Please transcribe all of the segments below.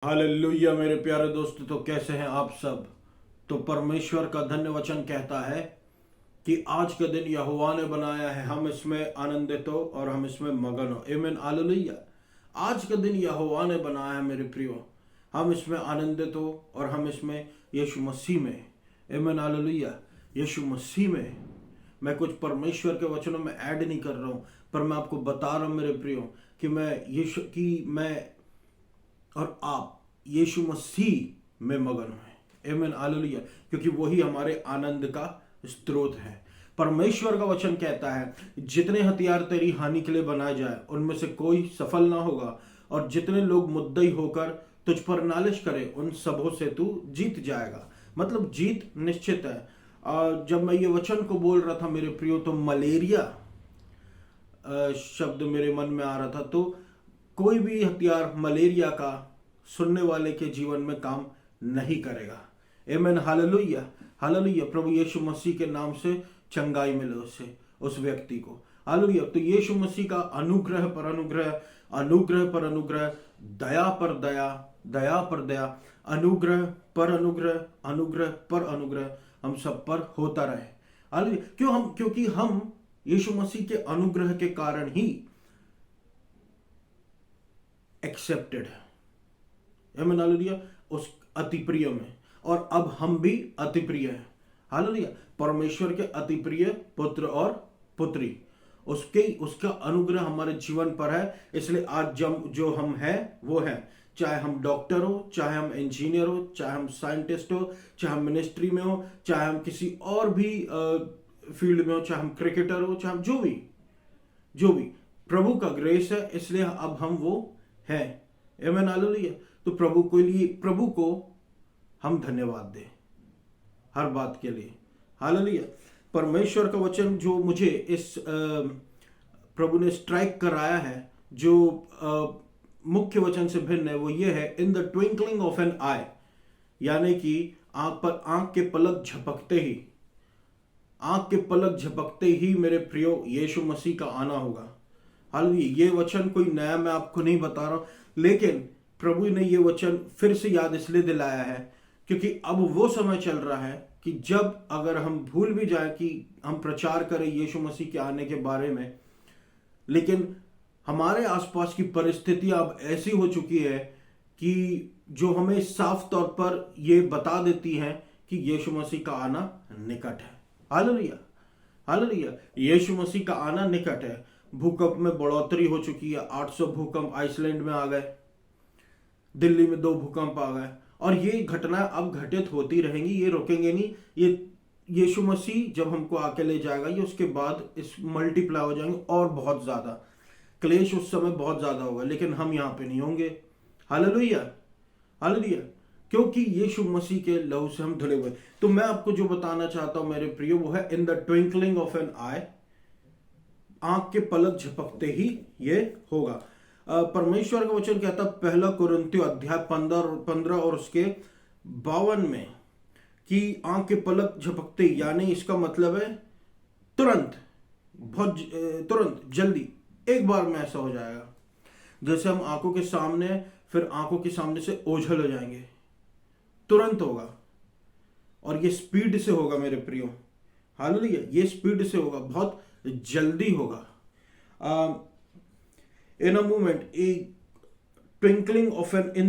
Hallelujah मेरे प्यारे दोस्त, तो कैसे हैं आप सब। तो परमेश्वर का धन्य वचन कहता है कि आज का दिन यहोवा ने बनाया है, हम इसमें आनंदित हो और हम इसमें मगन हो। आमीन हालेलुया। आज का दिन यहोवा ने बनाया है मेरे प्रियो, हम इसमें आनंदित हो और हम इसमें यीशु मसीह में। आमीन हालेलुया। यीशु मसीह में मैं कुछ परमेश्वर के वचनों में ऐड नहीं कर रहा हूं, पर मैं आपको बता रहा हूं मेरे प्रियो कि मैं और आप यीशु मसीह में मगन हैं। आमीन हालेलुया। क्योंकि वही हमारे आनंद का स्रोत है। परमेश्वर का वचन कहता है, जितने हथियार तेरी हानि के लिए बनाए जाए उनमें से कोई सफल ना होगा, और जितने लोग मुद्दई होकर तुझ पर नालिश करें उन सबों से तू जीत जाएगा। मतलब जीत निश्चित है। जब मैं ये वचन को बोल रहा था मेरे प्रियो, तो मलेरिया शब्द मेरे मन में आ रहा था। तो कोई भी हथियार मलेरिया का सुनने वाले के जीवन में काम नहीं करेगा। आमीन हालेलुया। हालेलुया। प्रभु यीशु मसीह के नाम से चंगाई मिले उससे, उस व्यक्ति को। हालेलुया। तो यीशु मसीह का अनुग्रह पर अनुग्रह, अनुग्रह पर अनुग्रह, दया पर दया, दया पर दया, अनुग्रह पर अनुग्रह, अनुग्रह पर अनुग्रह हम सब पर होता रहे। हालेलुया। क्योंकि हम यीशु मसीह के अनुग्रह के कारण ही एक्सेप्टेड है। आमीन हालेलुया। उस अति प्रिय में, और अब हम भी अति प्रिय हैं। हालेलुया। परमेश्वर के अति प्रिय पुत्र और पुत्री, उसका अनुग्रह हमारे जीवन पर है। इसलिए आज जो हम हैं वो हैं, चाहे हम डॉक्टर हो, चाहे हम इंजीनियर हो, चाहे हम साइंटिस्ट हो, चाहे हम मिनिस्ट्री में हो, चाहे हम किसी और भी फील्ड में हो, चाहे हम क्रिकेटर हो, चाहे हम जो भी प्रभु का ग्रेस है, इसलिए अब हम वो हैं। आमीन हालेलुया। तो प्रभु को हम धन्यवाद दें हर बात के लिए। हालेलुया। परमेश्वर का वचन जो मुझे इस प्रभु ने स्ट्राइक कराया है, जो मुख्य वचन से भिन्न है, वो ये है, in the twinkling of an eye. यानी कि आंख के पलक झपकते ही मेरे प्रियो यीशु मसीह का आना होगा। हालेलुया। ये वचन कोई नया मैं आपको नहीं बता रहा हूं, लेकिन प्रभु ने ये वचन फिर से याद इसलिए दिलाया है क्योंकि अब वो समय चल रहा है कि जब अगर हम भूल भी जाए कि हम प्रचार करें यीशु मसीह के आने के बारे में, लेकिन हमारे आसपास की परिस्थितियां अब ऐसी हो चुकी है कि जो हमें साफ तौर पर ये बता देती हैं कि यीशु मसीह का आना निकट है। हालेलुया। हालेलुया। यीशु मसीह का आना निकट है। भूकंप में बढ़ोतरी हो चुकी है। 800 भूकंप आइसलैंड में आ गए, दिल्ली में 2 भूकंप आ गए, और ये घटना अब घटित होती रहेंगी, ये रुकेंगे नहीं। ये यीशु मसीह जब हमको आके ले जाएगा, ये उसके बाद इस मल्टीप्लाई हो जाएंगे और बहुत ज्यादा क्लेश उस समय बहुत ज्यादा होगा, लेकिन हम यहाँ पे नहीं होंगे। हालेलुया। हालेलुया। क्योंकि यीशु मसीह के लहू से हम धुले हुए। तो मैं आपको जो बताना चाहता हूं मेरे प्रियो, वो है in the twinkling of an eye. आंख के पलक झपकते ही ये होगा। परमेश्वर का वचन कहता है, 1 कुरिन्थियों अध्याय 15 और उसके 52 में, कि आंख के पलक झपकते, यानी इसका मतलब है तुरंत, बहुत तुरंत, जल्दी, एक बार में ऐसा हो जाएगा। जैसे हम आंखों के सामने, फिर आंखों के सामने से ओझल हो जाएंगे, तुरंत होगा, और ये स्पीड से होगा मेरे प्रियो। हालेलुया। ये स्पीड से होगा, बहुत जल्दी होगा। In a moment, in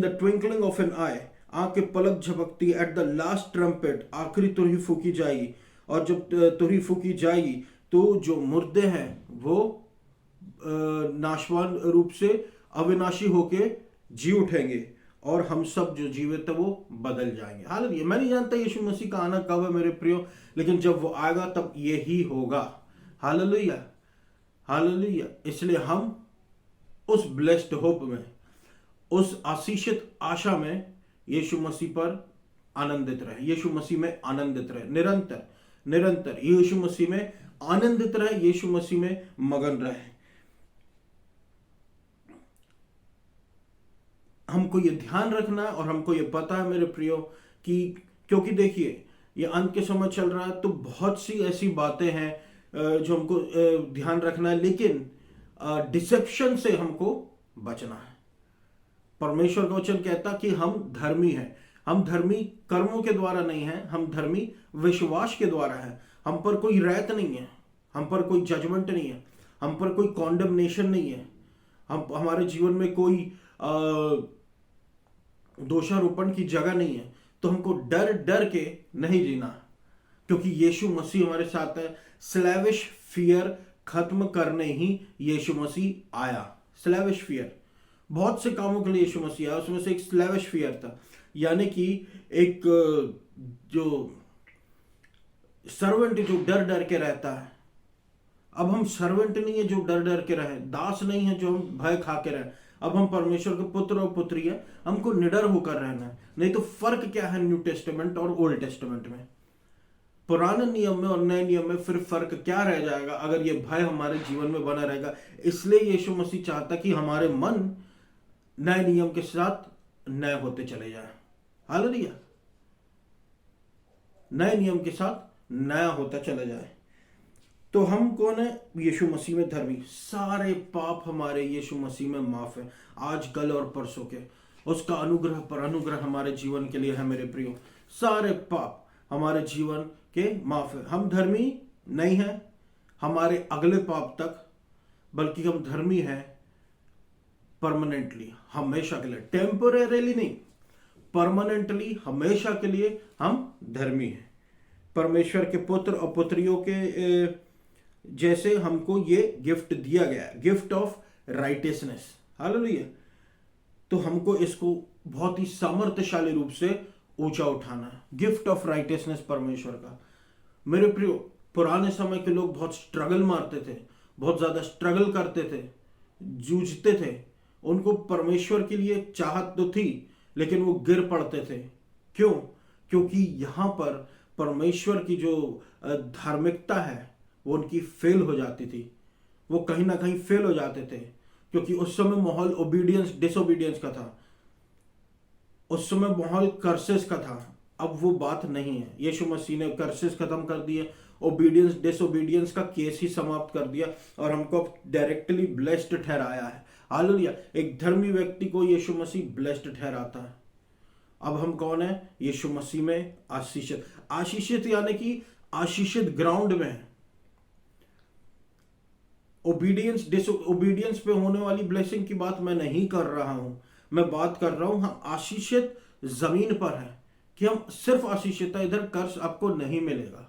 the twinkling of an eye, आंख के पलक झपकती, एट द लास्ट ट्रम्पेट, आखिरी तुरही फूकी जाएगी, और जब तुरही फूकी जाएगी तो जो मुर्दे हैं वो नाशवान रूप से अविनाशी होके जी उठेंगे, और हम सब जो जीवित है वो बदल जाएंगे। हालेलुया। मैं नहीं जानता यीशु मसीह का आना कब है मेरे प्रियो, लेकिन जब वो आएगा तब यही होगा। हालेलुया। हालेलुया। इसलिए हम उस ब्लेस्ड होप में, उस आशीषित आशा में यीशु मसीह पर आनंदित रहे, यीशु मसीह में आनंदित रहे, निरंतर निरंतर यीशु मसीह में आनंदित रहे, यीशु मसीह में मगन रहे। हमको ये ध्यान रखना है, और हमको ये पता है मेरे प्रियो कि क्योंकि देखिए ये अंत के समय चल रहा है, तो बहुत सी ऐसी बातें हैं जो हमको ध्यान रखना है, लेकिन डिसेप्शन से हमको बचना है। परमेश्वर का वचन कहता कि हम धर्मी हैं। हम धर्मी कर्मों के द्वारा नहीं है, हम धर्मी विश्वास के द्वारा है। हम पर कोई रैत नहीं है, हम पर कोई जजमेंट नहीं है, हम पर कोई कॉन्डमनेशन नहीं है, हमारे जीवन में कोई दोषारोपण की जगह नहीं है। तो हमको डर डर के नहीं जीना, क्योंकि यीशु मसीह हमारे साथ है। स्लैविश फियर खत्म करने ही यीशु मसीह आया। स्लैविश फियर, बहुत से कामों के लिए यीशु मसीह आया, उसमें से एक स्लैविश फियर था, यानी कि एक जो सर्वेंट जो डर डर के रहता है। अब हम सर्वेंट नहीं है जो डर डर के रहे, दास नहीं है जो हम भय खा के रहे। अब हम परमेश्वर के पुत्र और पुत्री है, हमको निडर होकर रहना है। नहीं तो फर्क क्या है न्यू टेस्टामेंट और ओल्ड टेस्टामेंट में, पुराने नियम में और नए नियम में फिर फर्क क्या रह जाएगा अगर ये भय हमारे जीवन में बना रहेगा। इसलिए यीशु मसीह चाहता कि हमारे मन नए नियम के साथ नए होते चले जाए। हालेलुया, नए नियम के साथ नया होता चला जाए। तो हम कौन है? यीशु मसीह में धर्मी। सारे पाप हमारे यीशु मसीह में माफ है, आज कल और परसों के। उसका अनुग्रह पर अनुग्रह हमारे जीवन के लिए है मेरे प्रियो। सारे पाप हमारे जीवन के माफ है। हम धर्मी नहीं है हमारे अगले पाप तक, बल्कि हम धर्मी हैं परमानेंटली, हमेशा के लिए। टेम्पोरेरीली नहीं, परमानेंटली, हमेशा के लिए हम धर्मी हैं। परमेश्वर के पुत्र और पुत्रियों के जैसे हमको ये गिफ्ट दिया गया है, गिफ्ट ऑफ राइटियसनेस। हालेलुया। तो हमको इसको बहुत ही सामर्थ्यशाली रूप से ऊंचा उठाना है, गिफ्ट ऑफ राइटियसनेस परमेश्वर का। मेरे प्रियो, पुराने समय के लोग बहुत स्ट्रगल मारते थे, बहुत ज्यादा स्ट्रगल करते थे, जूझते थे। उनको परमेश्वर के लिए चाहत तो थी, लेकिन वो गिर पड़ते थे। क्यों? क्योंकि यहां पर परमेश्वर की जो धार्मिकता है वो उनकी फेल हो जाती थी। वो कहीं ना कहीं फेल हो जाते थे, क्योंकि उस समय माहौल ओबीडियंस डिसोबीडियंस का था, उस समय माहौल कर्सेस का था। अब वो बात नहीं है। यीशु मसीह ने कर्सेस खत्म कर दिए, ओबीडियंस डिसोबीडियंस का केस ही समाप्त कर दिया और हमको डायरेक्टली ब्लेस्ड ठहराया है। हालेलुया। एक धर्मी व्यक्ति को यीशु मसीह ब्लेस्ड ठहराता है। अब हम कौन है? यीशु मसीह में आशीषित। आशीषित यानी कि आशीषित ग्राउंड में है। ओबीडियंस डिसोबीडियंस पे होने वाली ब्लेसिंग की बात मैं नहीं कर रहा हूं। मैं बात कर रहा हूं हम आशीषित जमीन पर है, कि हम सिर्फ आशीषित है। इधर कर्ज आपको नहीं मिलेगा।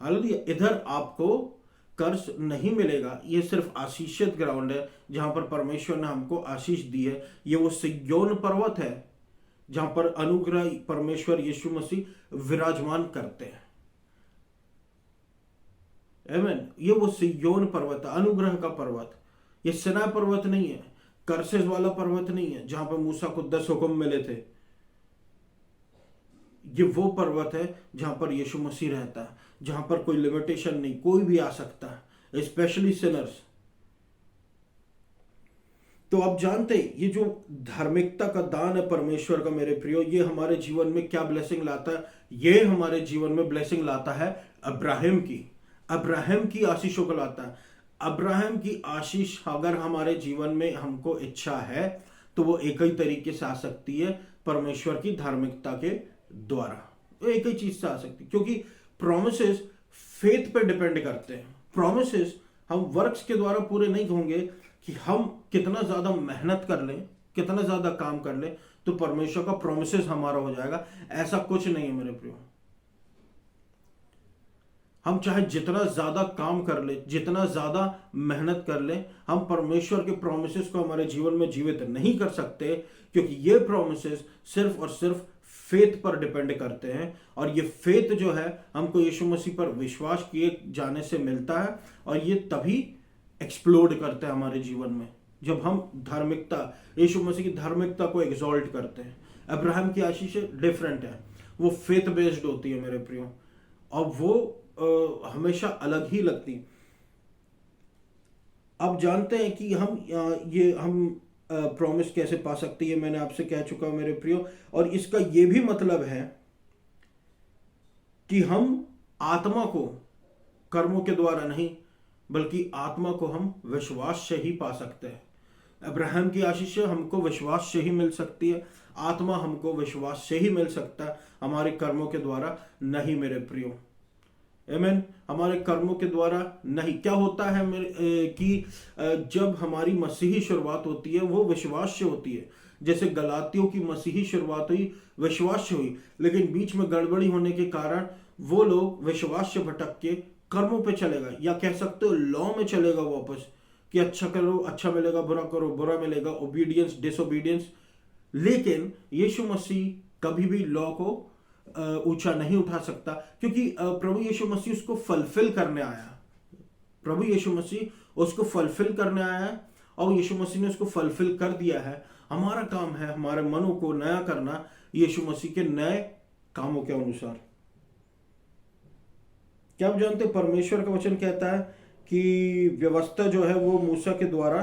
हालेलुया। इधर आपको कर्ज नहीं मिलेगा। ये सिर्फ आशीषित ग्राउंड है जहां पर परमेश्वर ने हमको आशीष दी है। ये वो सिय्योन पर्वत है जहां पर अनुग्रह परमेश्वर यीशु मसीह विराजमान करते हैं। आमीन। ये वो सिय्योन पर्वत है, अनुग्रह का पर्वत। ये सिना पर्वत नहीं है, कर्सेस वाला पर्वत नहीं है जहां पर मूसा को 10 हुक्म मिले थे। ये वो पर्वत है जहां पर यीशु मसीह रहता है, जहां पर कोई लिमिटेशन नहीं, कोई भी आ सकता है, स्पेशली सिनर्स। तो आप जानते हैं ये जो धार्मिकता का दान है परमेश्वर का मेरे प्रियो, ये हमारे जीवन में क्या ब्लेसिंग लाता है? ये हमारे जीवन में ब्लेसिंग लाता है अब्राहम की आशीषों को लाता है। अब्राहम की आशीष अगर हमारे जीवन में हमको इच्छा है तो वो एक ही तरीके से आ सकती है, परमेश्वर की धार्मिकता के द्वारा। एक ही चीज से आ सकती है, क्योंकि प्रोमिसेस फेथ पे डिपेंड करते हैं। प्रोमिसेस हम वर्क्स के द्वारा पूरे नहीं होंगे, कि हम कितना ज्यादा मेहनत कर लें, कितना ज्यादा काम कर लें तो परमेश्वर का प्रोमिसेस हमारा हो जाएगा। ऐसा कुछ नहीं है मेरे प्रियो। हम चाहे जितना ज्यादा काम कर ले, जितना ज्यादा मेहनत कर ले, हम परमेश्वर के प्रोमिसेस को हमारे जीवन में जीवित नहीं कर सकते, क्योंकि ये प्रोमिसेस सिर्फ और सिर्फ फेथ पर डिपेंड करते हैं। और ये फेथ जो है हमको यीशु मसीह पर विश्वास किए जाने से मिलता है, और ये तभी एक्सप्लोड करता है हमारे जीवन में जब हम धार्मिकता, यीशु मसीह की धार्मिकता को एग्जॉल्ट करते हैं। अब्राहम की आशीष डिफरेंट है, वो फेथ बेस्ड होती है मेरे प्रियो, और वो हमेशा अलग ही लगती। अब जानते हैं कि हम प्रॉमिस कैसे पा सकते हैं, मैंने आपसे कह चुका हूं मेरे प्रियो। और इसका यह भी मतलब है कि हम आत्मा को कर्मों के द्वारा नहीं, बल्कि आत्मा को हम विश्वास से ही पा सकते हैं। अब्राहम की आशीष हमको विश्वास से ही मिल सकती है, आत्मा हमको विश्वास से ही मिल सकता है, हमारे कर्मों के द्वारा नहीं मेरे प्रियो। आमीन। हमारे कर्मों के द्वारा नहीं। क्या होता है कि जब हमारी मसीही शुरुआत होती है वो विश्वास से होती है। जैसे गलातियों की मसीही शुरुआत हुई विश्वास से हुई, लेकिन बीच में गड़बड़ी होने के कारण वो लोग विश्वास से भटक के कर्मों पे चले गए, या कह सकते हो लॉ में चलेगा वापस, कि अच्छा करो अच्छा मिलेगा, बुरा करो बुरा मिलेगा, ओबीडियंस डिसोबीडियंस। लेकिन यीशु मसीह कभी भी लॉ को ऊंचा नहीं उठा सकता, क्योंकि प्रभु यीशु मसीह उसको फुलफिल करने आया। प्रभु यीशु मसीह उसको फुलफिल करने आया है और यीशु मसीह ने उसको फुलफिल कर दिया है। हमारा काम है हमारे मनों को नया करना यीशु मसीह के नए कामों के अनुसार। क्या आप जानते हैं परमेश्वर का वचन कहता है कि व्यवस्था जो है वो मूसा के द्वारा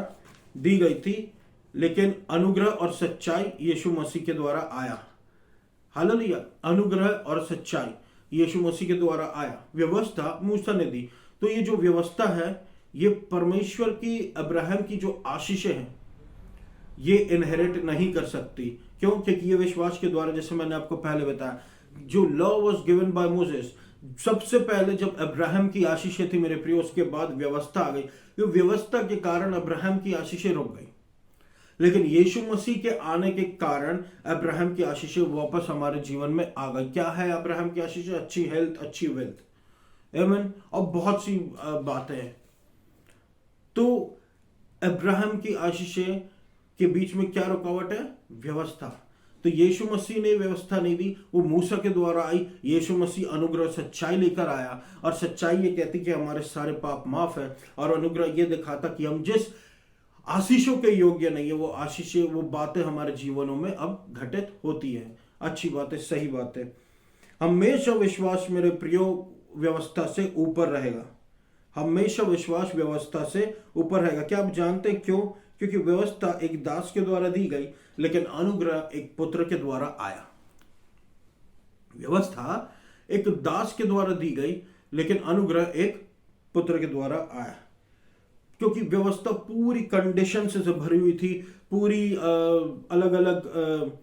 दी गई थी, लेकिन अनुग्रह और सच्चाई यीशु मसीह के द्वारा आया। हालेलुया। अनुग्रह और सच्चाई यीशु मसीह के द्वारा आया। व्यवस्था मूसा ने दी, तो ये जो व्यवस्था है ये परमेश्वर की अब्राहम की जो आशीषें हैं ये इनहेरिट नहीं कर सकती। क्यों? क्योंकि ये विश्वास के द्वारा, जैसे मैंने आपको पहले बताया, जो law was given by Moses, सबसे पहले जब अब्राहम की आशीषें थी मेरे प्रिय, उसके बाद व्यवस्था आ गई। तो व्यवस्था के कारण अब्राहम की आशीषें रुक गई, लेकिन यीशु मसीह के आने के कारण अब्राहम की आशीषें वापस हमारे जीवन में आ गई। क्या है अब्राहम की आशीषें? अच्छी हेल्थ, अच्छी वेल्थ, आमीन, और बहुत सी बातें हैं। तो अब्राहम की आशीषें के बीच में क्या रुकावट है? व्यवस्था। तो यीशु मसीह ने व्यवस्था नहीं दी, वो मूसा के द्वारा आई। यीशु मसीह अनुग्रह सच्चाई लेकर आया, और सच्चाई ये कहती कि हमारे सारे पाप माफ है, और अनुग्रह ये दिखाता कि हम जिस आशीषों के योग्य नहीं है वो आशीषें, वो बातें हमारे जीवनों में अब घटित होती है। अच्छी बातें, सही बातें। हमेशा विश्वास मेरे प्रियो व्यवस्था से ऊपर रहेगा। हमेशा विश्वास व्यवस्था से ऊपर रहेगा। क्या आप जानते हैं क्यों? क्योंकि व्यवस्था एक दास के द्वारा दी गई, लेकिन अनुग्रह एक पुत्र के द्वारा आया। व्यवस्था एक दास के द्वारा दी गई, लेकिन अनुग्रह एक पुत्र के द्वारा आया। क्योंकि व्यवस्था पूरी कंडीशन से भरी हुई थी, पूरी अलग अलग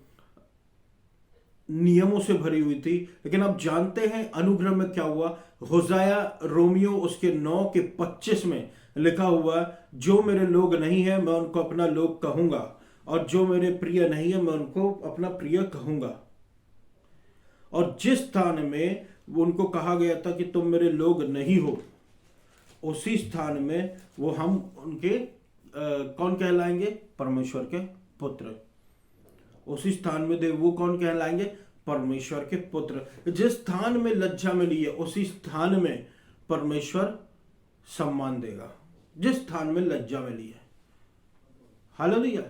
नियमों से भरी हुई थी। लेकिन आप जानते हैं अनुग्रह में क्या हुआ? होसाया रोमियो उसके 9:25 में लिखा हुआ, जो मेरे लोग नहीं है मैं उनको अपना लोग कहूंगा, और जो मेरे प्रिय नहीं है मैं उनको अपना प्रिय कहूंगा। और जिस स्थान में उनको कहा गया था कि तुम मेरे लोग नहीं हो, उसी स्थान में वो हम उनके कौन कहलाएंगे? परमेश्वर के पुत्र। उसी स्थान में वो कौन कहलाएंगे? परमेश्वर के पुत्र। जिस स्थान में लज्जा मिली है उसी स्थान में परमेश्वर सम्मान देगा। जिस स्थान में लज्जा मिली है, हालेलुया।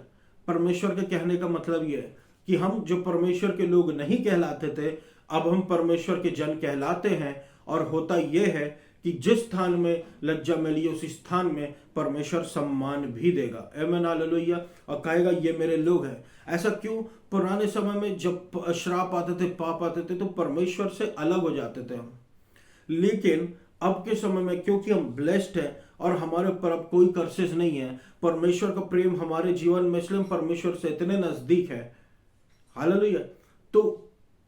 परमेश्वर के कहने का मतलब यह है कि हम जो परमेश्वर के लोग नहीं कहलाते थे, अब हम परमेश्वर के जन कहलाते हैं। और होता यह है कि जिस स्थान में लज्जा मिली उसी स्थान में परमेश्वर सम्मान भी देगा। आमीन, हालेलुया। और कहेगा ये मेरे लोग हैं। ऐसा क्यों? पुराने समय में जब श्राप आते थे, पाप आते थे, तो परमेश्वर से अलग हो जाते थे हम। लेकिन अब के समय में क्योंकि हम ब्लेस्ड हैं और हमारे ऊपर अब कोई कर्सेस नहीं है, परमेश्वर का प्रेम हमारे जीवन में, इसलिए हम परमेश्वर से इतने नजदीक है। हालेलुया। तो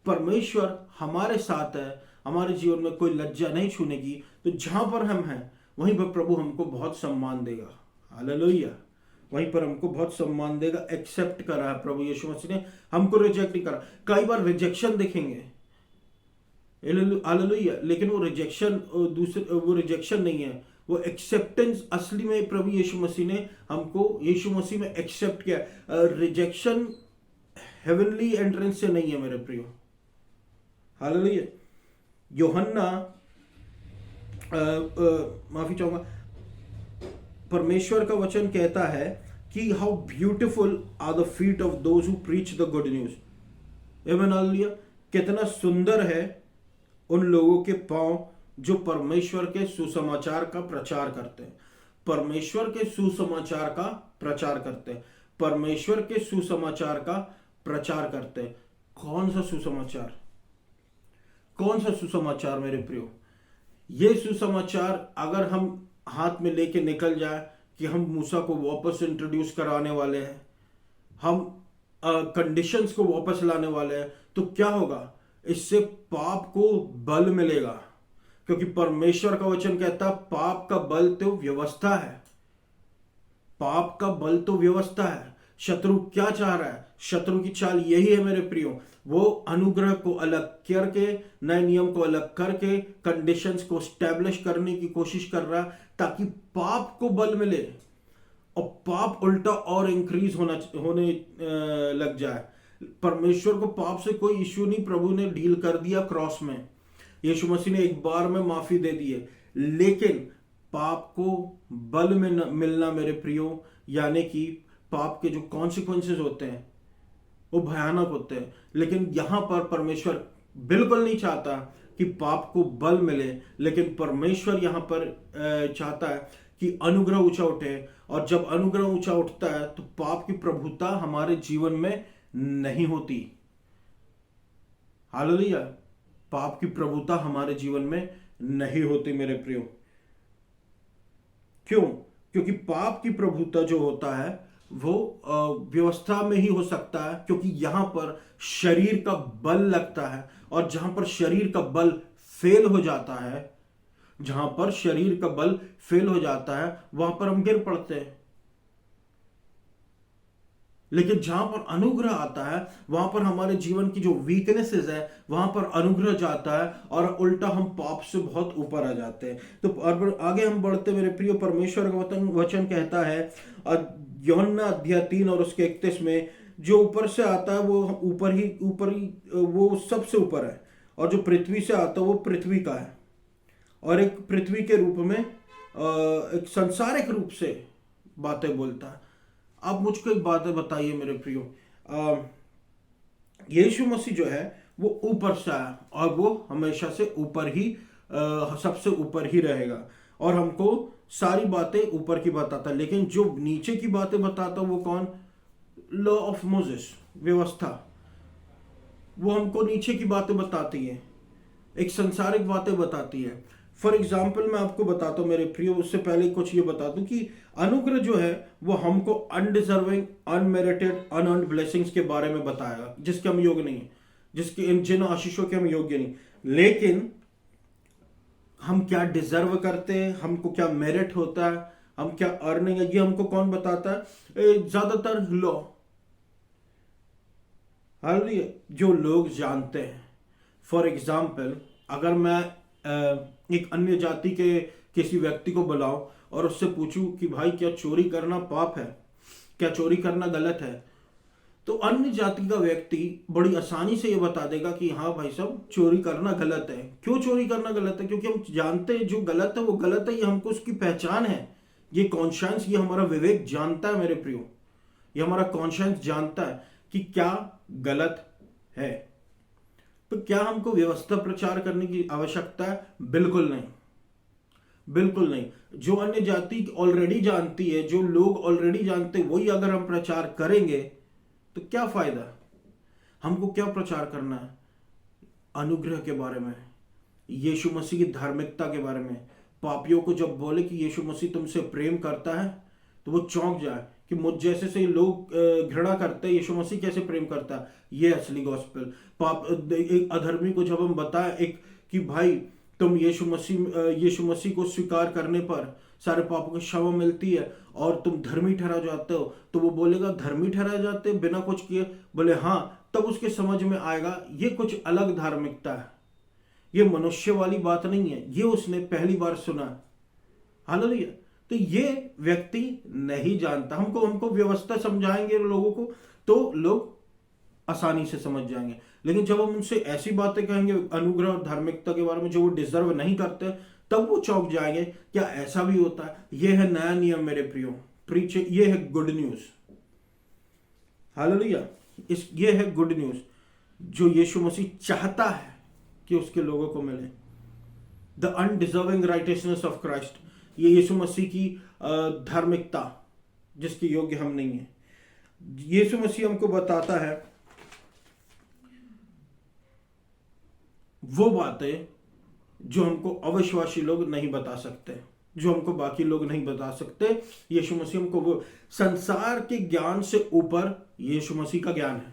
परमेश्वर हमारे साथ है, हमारे जीवन में कोई लज्जा नहीं छूने की। तो जहां पर हम हैं वहीं पर प्रभु हमको बहुत सम्मान देगा। हालेलुया। वहीं पर हमको बहुत सम्मान देगा। एक्सेप्ट करा है प्रभु यीशु मसीह ने, हमको रिजेक्ट नहीं करा। कई बार रिजेक्शन देखेंगे, हालेलुया, लेकिन वो रिजेक्शन वो रिजेक्शन नहीं है, वो एक्सेप्टेंस। असली में प्रभु यीशु मसीह ने हमको यीशु मसीह में एक्सेप्ट किया। रिजेक्शन हेवनली एंट्रेंस से नहीं है मेरे प्रियो। हालेलुया। यूहन्ना माफी चाहूंगा, परमेश्वर का वचन कहता है कि how beautiful are the feet of those who preach the good news. आमीन, हालेलुया। कितना सुंदर है उन लोगों के पांव जो परमेश्वर के सुसमाचार का प्रचार करते हैं। परमेश्वर के सुसमाचार का प्रचार करते हैं। परमेश्वर के सुसमाचार का प्रचार करते हैं। कौन सा सुसमाचार? कौन सा सुसमाचार मेरे प्रियो? ये सुसमाचार अगर हम हाथ में लेके निकल जाए कि हम मूसा को वापस इंट्रोड्यूस कराने वाले हैं, हम कंडीशंस को वापस लाने वाले हैं, तो क्या होगा? इससे पाप को बल मिलेगा, क्योंकि परमेश्वर का वचन कहता है पाप का बल तो व्यवस्था है। पाप का बल तो व्यवस्था है। शत्रु क्या चाह रहा है? शत्रु की चाल यही है मेरे प्रियो, वो अनुग्रह को अलग करके, नए नियम को अलग करके कंडीशंस को स्टैब्लिश करने की कोशिश कर रहा है, ताकि पाप को बल मिले और पाप उल्टा और इंक्रीज होने लग जाए। परमेश्वर को पाप से कोई इश्यू नहीं, प्रभु ने डील कर दिया क्रॉस में, यीशु मसीह ने एक बार में माफी दे दी है। लेकिन पाप को बल में मिलना मेरे प्रियो, यानी कि पाप के जो कॉन्सिक्वेंसेस होते हैं वो भयानक होते हैं। लेकिन यहां पर परमेश्वर बिल्कुल नहीं चाहता कि पाप को बल मिले, लेकिन परमेश्वर यहां पर चाहता है कि अनुग्रह ऊंचा उठे, और जब अनुग्रह ऊंचा उठता है तो पाप की प्रभुता हमारे जीवन में नहीं होती। हालेलुया। पाप की प्रभुता हमारे जीवन में नहीं होती मेरे प्रियो। क्यों? क्योंकि पाप की प्रभुता जो होता है वो व्यवस्था में ही हो सकता है, क्योंकि यहां पर शरीर का बल लगता है, और जहां पर शरीर का बल फेल हो जाता है, जहां पर शरीर का बल फेल हो जाता है वहां पर हम गिर पड़ते हैं। लेकिन जहां पर अनुग्रह आता है वहां पर हमारे जीवन की जो वीकनेसेस है वहां पर अनुग्रह जाता है, और उल्टा हम पाप से बहुत ऊपर आ जाते हैं। तो आगे हम बढ़ते मेरे प्रिय, परमेश्वर का वचन कहता है यूहन्ना अध्याय 3 और उसके 31 में, जो ऊपर से आता है वो ऊपर ही वो सबसे ऊपर है, और जो पृथ्वी से आता है वो पृथ्वी का है, और एक पृथ्वी के रूप में एक संसारिक रूप से बातें बोलता है। आप मुझको एक बात बताइए मेरे प्रियो, यीशु मसीह जो है वो ऊपर से आया, और वो हमेशा से ऊपर ही सबसे ऊपर ही रहेगा, और हमको सारी बातें ऊपर की बताता है। लेकिन जो नीचे की बातें बताता वो कौन? लॉ ऑफ मोसेस, व्यवस्था, वो हमको नीचे की बातें बताती है, एक संसारिक बातें बताती है। फॉर एग्जाम्पल मैं आपको बताता हूँ मेरे प्रियो, उससे पहले कुछ ये बता दूं कि अनुग्रह जो है वो हमको अनडिजर्विंग, अनमेरिटेड, अनअर्न्ड ब्लेसिंग्स के बारे में बताएगा, जिसके हम योग्य नहीं है, जिन आशीषों के हम योग्य नहीं। लेकिन हम क्या डिजर्व करते हैं, हमको क्या मेरिट होता है, हम क्या अर्निंग है, ये हमको कौन बताता है? ज्यादातर लॉ, जो लोग जानते हैं। फॉर एग्जाम्पल, अगर मैं एक अन्य जाति के किसी व्यक्ति को बुलाऊं और उससे पूछूं कि भाई क्या चोरी करना पाप है, क्या चोरी करना गलत है, तो अन्य जाति का व्यक्ति बड़ी आसानी से ये बता देगा कि हाँ भाई साहब, चोरी करना गलत है। क्यों चोरी करना गलत है? क्योंकि हम जानते हैं जो गलत है वो गलत है, ये हमको उसकी पहचान है, ये कॉन्शियंस, ये हमारा विवेक जानता है मेरे प्रियो, ये हमारा कॉन्शियंस जानता है कि क्या गलत है। तो क्या हमको व्यवस्था प्रचार करने की आवश्यकता है? बिल्कुल नहीं, बिल्कुल नहीं। जो अन्य जाति ऑलरेडी जानती है, जो लोग ऑलरेडी जानते हैं, वही अगर हम प्रचार करेंगे तो क्या फायदा? हमको क्या प्रचार करना है? अनुग्रह के बारे में, यीशु मसीह की धार्मिकता के बारे में। पापियों को जब बोले कि यीशु मसीह तुमसे प्रेम करता है, तो वो चौंक जाए कि मुझ जैसे से लोग घृणा करते हैं, यीशु मसीह कैसे प्रेम करता है। ये असली गॉस्पेल। पाप एक अधर्मी को जब हम बताएं एक कि भाई तुम यीशु मसीह को स्वीकार करने पर सारे पापों की क्षमा मिलती है और तुम धर्मी ठहरा जाते हो, तो वो बोलेगा धर्मी ठहरा जाते बिना कुछ किए? बोले हाँ, तब उसके समझ में आएगा ये कुछ अलग धार्मिकता है, ये मनुष्य वाली बात नहीं है, ये उसने पहली बार सुना। हालेलुया। तो ये व्यक्ति नहीं जानता। हमको व्यवस्था समझाएंगे लोगों को तो लोग आसानी से समझ जाएंगे, लेकिन जब हम उनसे ऐसी बातें कहेंगे अनुग्रह और धार्मिकता के बारे में जो वो डिजर्व नहीं करते, तब वो चौंक जाएंगे, क्या ऐसा भी होता है? ये है नया नियम मेरे प्रियो, प्रीच, ये है गुड न्यूज। हालेलुया। ये है गुड न्यूज जो यीशु मसीह चाहता है कि उसके लोगों को मिले। The undeserving righteousness of Christ, ये यीशु मसीह की धार्मिकता जिसकी योग्य हम नहीं है। यीशु मसीह हमको बताता है वो बातें जो हमको अविश्वासी लोग नहीं बता सकते। जो हमको बाकी लोग नहीं बता सकते। यीशु मसीह हमको वो संसार के ज्ञान से ऊपर यीशु मसीह का ज्ञान है,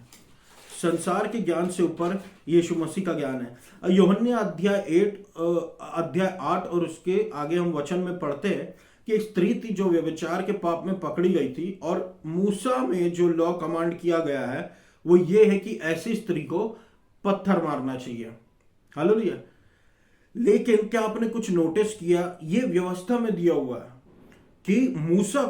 संसार के ज्ञान से ऊपर यीशु मसीह का ज्ञान है। यूहन्ना अध्याय 8 और उसके आगे हम वचन में पढ़ते हैं कि एक स्त्री थी जो व्यभिचार के पाप में पकड़ी गई थी, और मूसा में जो लॉ कमांड किया गया है वो ये है कि ऐसी स्त्री को पत्थर मारना चाहिए। हालेलुया। लेकिन क्या आपने कुछ नोटिस किया, ये व्यवस्था में दिया हुआ है कि मूसा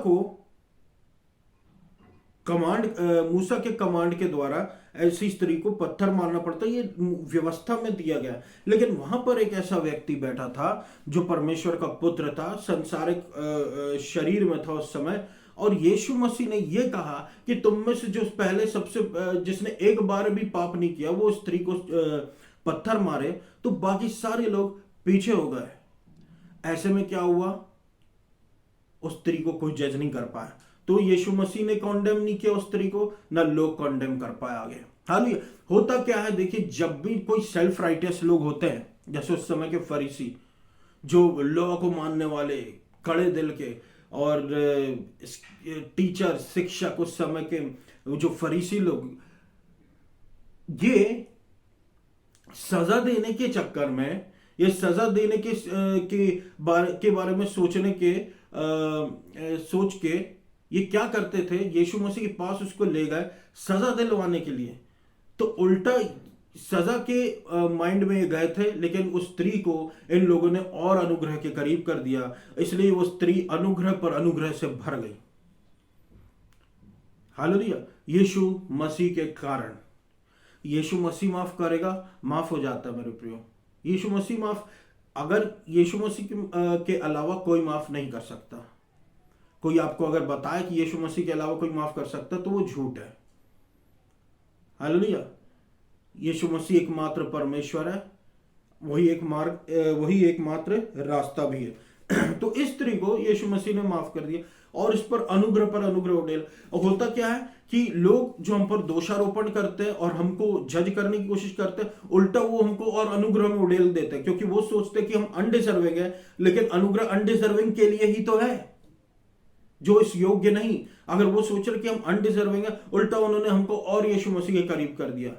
के कमांड के द्वारा ऐसी स्त्री को पत्थर मारना पड़ता है, ये व्यवस्था में दिया गया। लेकिन वहां पर एक ऐसा व्यक्ति बैठा था जो परमेश्वर का पुत्र था, संसारिक शरीर में था उस समय, और यीशु मसीह ने यह कहा कि तुम में से जो पहले जिसने एक बार भी पाप नहीं किया वो स्त्री को पत्थर मारे, तो बाकी सारे लोग पीछे हो गए। ऐसे में क्या हुआ, उस स्त्री को कोई जज नहीं कर पाया। तो यीशु मसीह ने कॉन्डेम नहीं किया उस स्त्री को, ना लोग कॉन्डेम कर पाए आगे। हालेलुया। होता क्या है, देखिए, जब भी कोई सेल्फ राइटियस लोग होते हैं, जैसे उस समय के फरीसी, जो लॉ को मानने वाले, कड़े दिल के, और टीचर, शिक्षक, उस समय के जो फरीसी लोग, ये सजा देने के चक्कर में, ये सजा देने के बारे में सोच के ये क्या करते थे, यीशु मसीह के पास उसको ले गए सजा दिलवाने के लिए। तो उल्टा सजा के माइंड में ये गए थे, लेकिन उस स्त्री को इन लोगों ने और अनुग्रह के करीब कर दिया, इसलिए वो स्त्री अनुग्रह पर अनुग्रह से भर गई। हालेलुया। यीशु मसीह के कारण, यीशु मसीह माफ करेगा, माफ हो जाता है मेरे प्रियो। यीशु मसीह माफ, अगर यीशु मसीह के अलावा कोई माफ नहीं कर सकता। कोई आपको अगर बताए कि यीशु मसीह के अलावा कोई माफ कर सकता, तो वो झूठ है। हालेलुया। यीशु मसीह एकमात्र परमेश्वर है, वही एकमात्र रास्ता भी है। तो इस स्त्री को यीशु मसीह ने माफ कर दिया, और इस पर अनुग्रह उड़ेल। और होता क्या है कि लोग जो हम पर दोषारोपण करते हैं और हमको जज करने की कोशिश करते हैं, उल्टा वो हमको और अनुग्रह में उड़ेल देते हैं, क्योंकि वो सोचते हैं कि हम अनडिजर्विंग है, लेकिन अनुग्रह अनडिजर्विंग के लिए ही तो है, जो इस योग्य नहीं। अगर वो सोच रहे कि हम अनडिजर्विंग है, उल्टा उन्होंने हमको और यीशु मसीह के करीब कर दिया।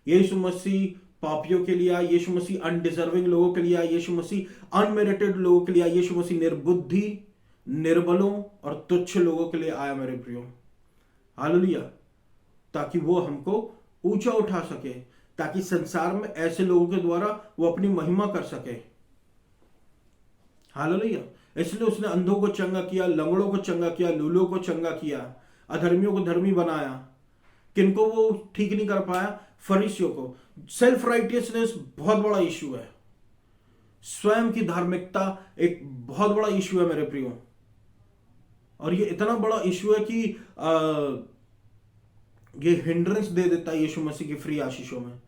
यीशु मसीह पापियों के लिए, यीशु मसीह अनडिजर्विंग लोगों के लिए, यीशु मसीह अनमेरिटेड लोगों के लिए, यीशु मसीह निर्बुद्धि, निर्बलों और तुच्छ लोगों के लिए आया मेरे प्रियो। हालेलुया। ताकि वो हमको ऊंचा उठा सके, ताकि संसार में ऐसे लोगों के द्वारा वो अपनी महिमा कर सके। हालेलुया। इसलिए उसने अंधों को चंगा किया, लंगड़ों को चंगा किया, लूलों को चंगा किया, अधर्मियों को धर्मी बनाया। किनको वो ठीक नहीं कर पाया? फरीसियों को। सेल्फ राइटियसनेस बहुत बड़ा इश्यू है, स्वयं की धार्मिकता एक बहुत बड़ा इश्यू है मेरे प्रियो। और ये इतना बड़ा इश्यू है कि ये हिंड्रेंस दे देता है यीशु मसीह की फ्री आशीषों में।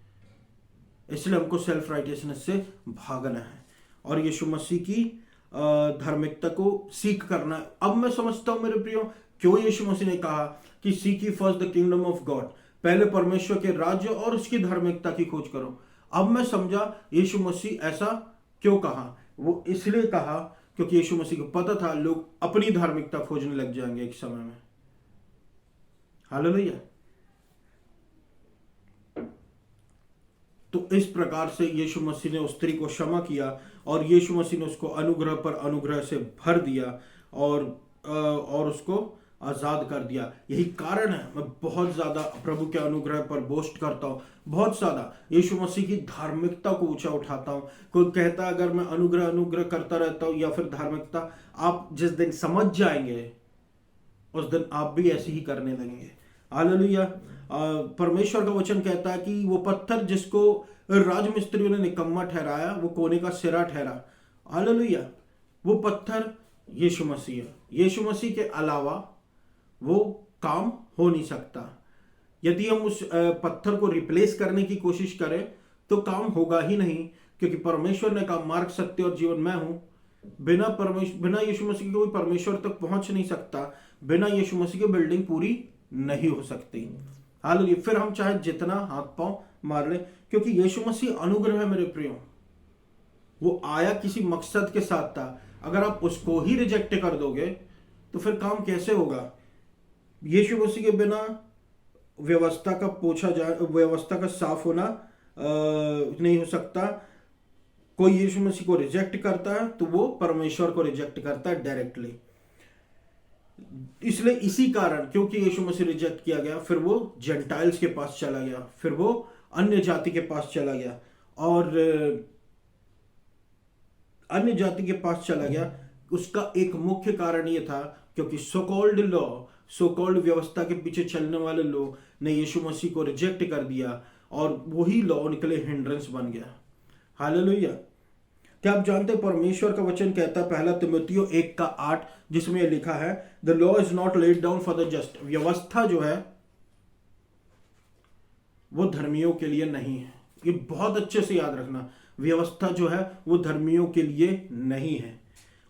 इसलिए हमको सेल्फ राइटियसनेस से भागना है और यीशु मसीह की धार्मिकता को सीख करना है। अब मैं समझता हूं मेरे प्रियो, क्यों यीशु मसीह ने कहा कि seek ye first the kingdom of God, पहले परमेश्वर के राज्य और उसकी धार्मिकता की खोज करो। अब मैं समझा यीशु मसीह ऐसा क्यों कहा। वो इसलिए कहा क्योंकि यीशु मसीह को पता था लोग अपनी धार्मिकता खोजने लग जाएंगे एक समय में। हालेलुया। तो इस प्रकार से यीशु मसीह ने उस स्त्री को क्षमा किया और यीशु मसीह ने उसको अनुग्रह पर अनुग्रह से भर दिया और उसको आजाद कर दिया। यही कारण है मैं बहुत ज्यादा प्रभु के अनुग्रह पर बोस्ट करता हूं, बहुत ज्यादा यीशु मसीह की धार्मिकता को ऊंचा उठाता हूं। कोई कहता है अगर मैं अनुग्रह करता रहता हूं या फिर धार्मिकता, आप जिस दिन समझ जाएंगे उस दिन आप भी ऐसे ही करने लगेंगे। हालेलुया। परमेश्वर का वचन कहता है कि वो पत्थर जिसको राजमिस्त्रियों ने निकम्मा ठहराया वो कोने का सिरा ठहरा। हालेलुया। वो पत्थर यीशु मसीह है। यीशु मसीह के अलावा वो काम हो नहीं सकता। यदि हम उस पत्थर को रिप्लेस करने की कोशिश करें तो काम होगा ही नहीं, क्योंकि परमेश्वर ने कहा मार्ग, सत्य और जीवन मैं हूं। बिना यीशु मसीह के कोई परमेश्वर तक पहुंच नहीं सकता। बिना यीशु मसीह के बिल्डिंग पूरी नहीं हो सकती। हालेलुया। फिर हम चाहे जितना हाथ पांव मार ले, क्योंकि यीशु मसीह अनुग्रह है मेरे प्रियो। वो आया किसी मकसद के साथ था। अगर आप उसको ही रिजेक्ट कर दोगे तो फिर काम कैसे होगा? यीशु मसीह के बिना व्यवस्था का व्यवस्था का साफ होना नहीं हो सकता। कोई यीशु मसीह को रिजेक्ट करता है तो वो परमेश्वर को रिजेक्ट करता है डायरेक्टली। इसलिए इसी कारण, क्योंकि यीशु मसीह रिजेक्ट किया गया, फिर वो जेंटाइल्स के पास चला गया, फिर वो अन्य जाति के पास चला गया, और अन्य जाति के पास चला गया। उसका एक मुख्य कारण ये था क्योंकि सो कॉल्ड व्यवस्था के पीछे चलने वाले लोग ने यीशु मसीह को रिजेक्ट कर दिया, और वही लॉ उनके लिए हिंड्रेंस बन गया। हालेलुया। क्या आप जानते हैं परमेश्वर का वचन कहता है, पहला तिमुथियो 1:8, जिसमें यह लिखा है, the law is not laid down for the just. व्यवस्था जो है वो धर्मियों के लिए नहीं है। ये बहुत अच्छे से याद रखना, व्यवस्था जो है वो धर्मियों के लिए नहीं है।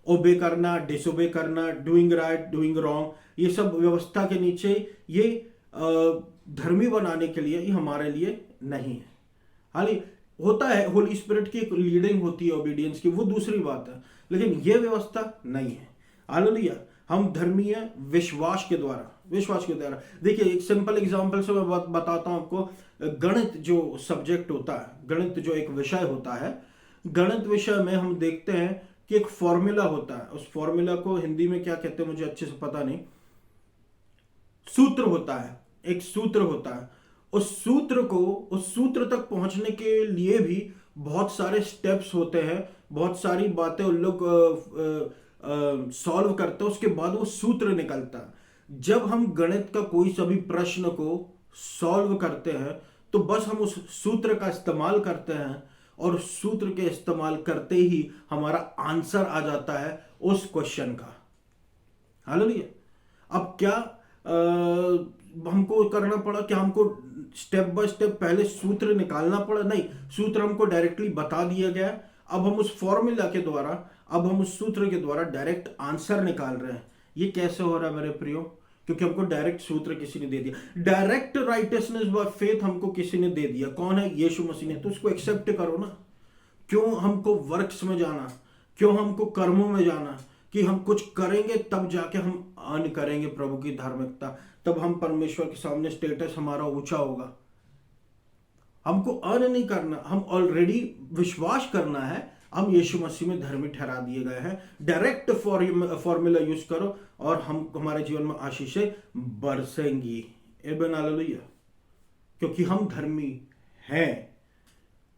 ओबे करना, डिसोबे करना, डूइंग राइट, डूइंग रॉन्ग, ये सब व्यवस्था के नीचे, ये धर्मी बनाने के लिए, ये हमारे लिए नहीं है। हालांकि होता है, होली स्पिरिट की एक लीडिंग होती है ओबीडियंस की, वो दूसरी बात है, लेकिन ये व्यवस्था नहीं है। हालेलुया। हम धर्मी है विश्वास के द्वारा। देखिए, एक सिंपल एग्जांपल से मैं बताता हूं आपको। गणित जो सब्जेक्ट होता है, गणित जो एक विषय होता है, गणित विषय में हम देखते हैं कि एक फॉर्मूला होता है। उस फॉर्मूला को हिंदी में क्या कहते हैं मुझे अच्छे से पता नहीं, सूत्र होता है, एक सूत्र होता है। उस सूत्र तक पहुंचने के लिए भी बहुत सारे स्टेप्स होते हैं, बहुत सारी बातें उन लोग सॉल्व करते हैं, उसके बाद वो सूत्र निकलता है। जब हम गणित का कोई सा भी प्रश्न को सॉल्व करते हैं तो बस हम उस सूत्र का इस्तेमाल करते हैं, और सूत्र के इस्तेमाल करते ही हमारा आंसर आ जाता है उस क्वेश्चन का। हालेलुया। अब क्या हमको करना पड़ा कि हमको स्टेप बाय स्टेप पहले सूत्र निकालना पड़ा? नहीं, सूत्र हमको डायरेक्टली बता दिया गया। अब हम उस फॉर्मूला के द्वारा, अब हम उस सूत्र के द्वारा डायरेक्ट आंसर निकाल रहे हैं। ये कैसे हो रहा है मेरे प्रियो? क्योंकि हमको डायरेक्ट सूत्र किसी ने दे दिया। डायरेक्ट राइटियसनेस बाय फेथ हमको किसी ने दे दिया। कौन है? यीशु मसीह ने। तो उसको एक्सेप्ट करो ना। क्यों हमको वर्क्स में जाना? क्यों हमको कर्मों में जाना कि हम कुछ करेंगे तब जाके हम अर्न करेंगे प्रभु की धार्मिकता, तब हम परमेश्वर के सामने स्टेटस हमारा ऊंचा होगा? हमको अर्न नहीं करना, हम ऑलरेडी विश्वास करना है, हम यीशु मसीह में धर्मी ठहरा दिए गए हैं। डायरेक्ट फॉर्मूला यूज करो और हम हमारे जीवन में आशीषें बरसेंगी। आमीन, हालेलुया। क्योंकि हम धर्मी हैं,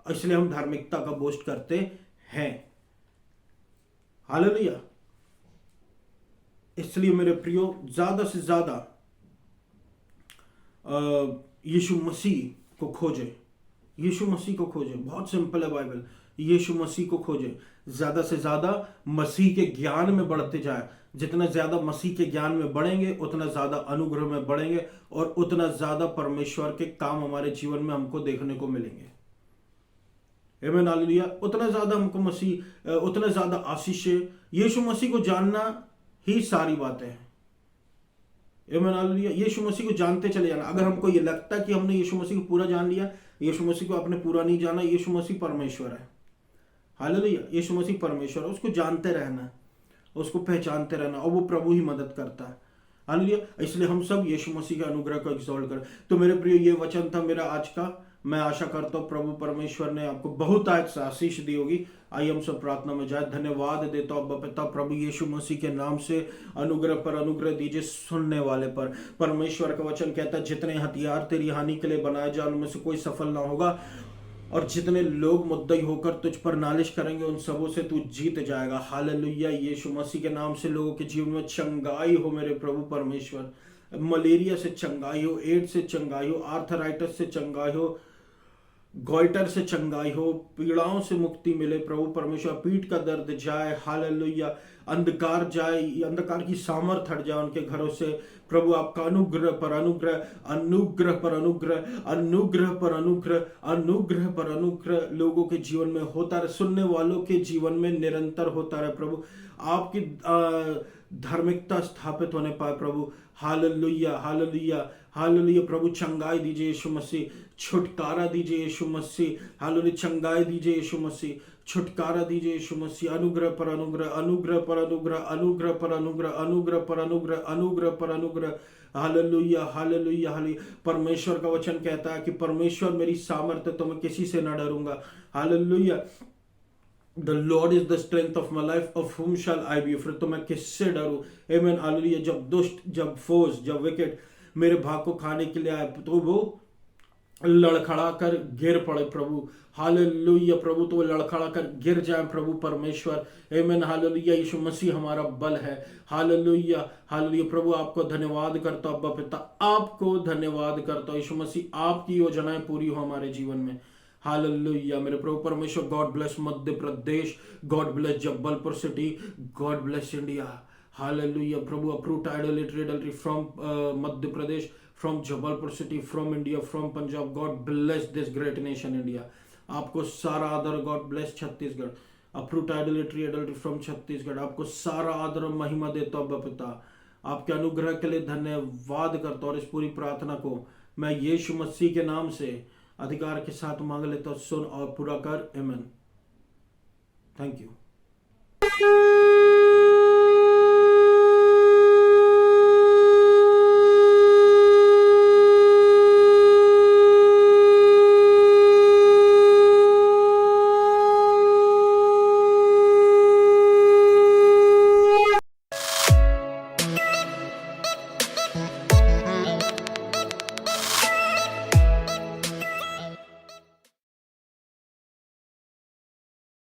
इसलिए हम धार्मिकता का बोस्ट करते हैं। हालेलुया। इसलिए मेरे प्रियो, ज्यादा से ज्यादा यीशु मसीह को खोजे, यीशु मसीह को खोजे। बहुत सिंपल है बाइबल। यीशु मसीह को खोजे, ज्यादा से ज्यादा मसीह के ज्ञान में बढ़ते जाए। जितना ज्यादा मसीह के ज्ञान में बढ़ेंगे उतना ज्यादा अनुग्रह में बढ़ेंगे, और उतना ज्यादा परमेश्वर के काम हमारे जीवन में हमको देखने को मिलेंगे। आमीन, हालेलुया। उतना ज्यादा हमको मसीह, उतना ज्यादा आशीष। यीशु मसीह को जानना ही सारी बातें हैं। आमीन, हालेलुया। यीशु मसीह को जानते चले जाना। अगर हमको ये लगता है कि हमने यीशु मसीह को पूरा जान लिया, यीशु मसीह को आपने पूरा नहीं जाना। यीशु मसीह परमेश्वर है। हालेलुया। यीशु मसीह परमेश्वर है। उसको जानते रहना, उसको पहचानते रहना, और वो प्रभु ही मदद करता है। हालेलुया। इसलिए हम सब यीशु मसीह के अनुग्रह को एक्सॉल्ट करें। तो मेरे प्रिय, ये वचन था मेरा आज का। मैं आशा करता हूँ प्रभु परमेश्वर ने आपको बहुत आशीष दी होगी। आइए हम सब प्रार्थना में जाए। धन्यवाद देता हूँ पिता, प्रभु यीशु मसीह के नाम से अनुग्रह पर अनुग्रह दीजिए सुनने वाले पर। परमेश्वर का वचन कहता है, जितने हथियार तेरी हानि के लिए बनाए जाए उनमें से कोई सफल ना होगा, और जितने लोग मुद्दई होकर तुझ पर नालिश करेंगे उन सबों से तू जीत जाएगा। हालेलुया। यीशु मसीह के नाम से लोगों के जीवन में चंगाई हो मेरे प्रभु परमेश्वर। मलेरिया से चंगाई हो, एड्स से चंगाई हो, आर्थराइटिस से चंगाई हो, गॉइटर से चंगाई हो, पीड़ाओं से मुक्ति मिले प्रभु परमेश्वर। पीठ का दर्द जाए। हालेलुया। अंधकार जाए, अंधकार की सामर्थ हट जाए उनके घरों से। प्रभु आपका अनुग्रह पर अनुग्रह, अनुग्रह पर अनुग्रह, अनुग्रह पर अनुग्रह, अनुग्रह पर अनुग्रह लोगों के जीवन में होता रहे, सुनने वालों के जीवन में निरंतर होता रहे प्रभु। आपकी धार्मिकता स्थापित होने पाए प्रभु। Hallelujah, hallelujah. हालेलुया प्रभु चंगाई दीजिए यीशु मसीह, छुटकारा दीजिए यीशु मसीह, हालेलुया चंगाई दीजिए यीशु मसीह, छुटकारा दीजिए यीशु मसीह, अनुग्रह पर अनुग्रह, अनुग्रह पर अनुग्रह, अनुग्रह पर अनुग्रह, अनुग्रह पर अनुग्रह, अनुग्रह पर अनुग्रह। Hallelujah hallelujah hallelujah. परमेश्वर का वचन कहता है कि परमेश्वर मेरी सामर्थ्य, तो मैं किसी से न डरूंगा। Hallelujah. The Lord is the strength of my life, of whom shall I be afraid? तो मैं किससे डरूं? Amen hallelujah. जब दुष्ट, जब फोर्स, जब विकेट मेरे भाग को खाने के लिए आए, तो वो लड़खड़ा कर गिर पड़े प्रभु। हालेलुया प्रभु, तो लड़खड़ा कर गिर जाए प्रभु परमेश्वर। आमीन हालेलुया। यीशु मसीह हमारा बल है। हालेलुया हालेलुया प्रभु, आपको धन्यवाद करता हूं अब्बा पिता, आपको धन्यवाद करता हूं यीशु मसीह। आपकी योजनाएं पूरी हो हमारे जीवन में। हालेलुया मेरे प्रभु परमेश्वर। God bless Madhya Pradesh, God bless Jabalpur city, God bless India. Hallelujah Prabhu. Approved idolatry from Madhya Pradesh, from Jabalpur city, from India, from Punjab. God bless this great nation India. आपको सारा आदर। God bless Chhattisgarh. Approved idolatry from Chhattisgarh, आपको सारा आदर और महिमा देता हूं पिता। आपके अनुग्रह के लिए धन्यवाद करता हूं। और इस पूरी प्रार्थना को मैं यीशु मसीह के नाम से अधिकार के साथ मांग लेता हूं। सुन और पूरा कर। आमीन। Thank you.